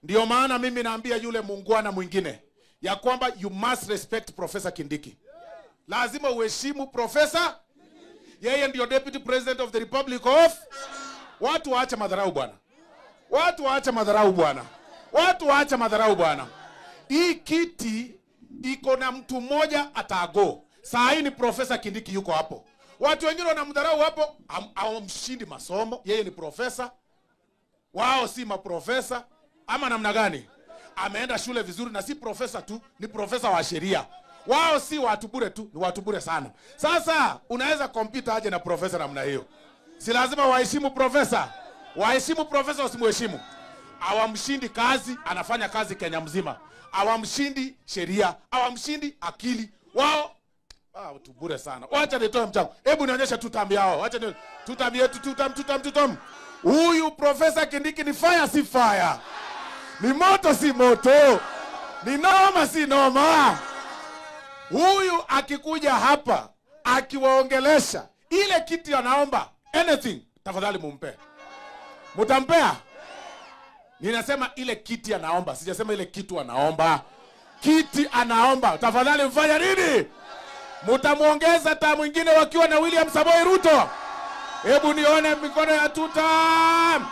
Ndio maana mimi naambia yule muungwana mwingine ya kwamba you must respect Professor Kindiki. Lazima uheshimu Professor. Yeye ndio Deputy President of the Republic of. Watu waache madharau bwana. Watu waache madharau bwana. Watu waache madharau bwana. Hii kiti iko na mtu mmoja atago. Saa hii ni Professor Kindiki yuko hapo. Watu wengine wanamdharau hapo, hawamshindi masomo. Yeye ni profesa. Wao si maprofesa. Ama namna gani? Ameenda shule vizuri na si profesa tu, ni profesa wa sheria. Wao si watu bure tu, ni watu bure sana. Sasa unaweza compete aje na profesa namna hiyo? Si lazima waheshimu profesa. Waheshimu profesa, usimheshimu. Hawamshindi kazi, anafanya kazi Kenya mzima. Hawamshindi sheria, hawamshindi akili. Wao watu bure sana. Wacha nitoe mchango. Hebu nionyeshe tutambi yao. Wacha ni tutambi yetu tutam. Huyu Professor Kindiki ni fire si fire. Ni moto si moto. Ni noma si noma. Huyu akikuja hapa akiwaongelesha ile kiti anaomba anything, tafadhali mumpe. Mutampea? Ninasema ile kiti anaomba, sijasema ile kitu anaomba. Kiti anaomba, tafadhali mfanya nini? Mutamuongeza ta mwingine wakiwa na William Samoei Ruto. Hebu nione mikono ya tutam.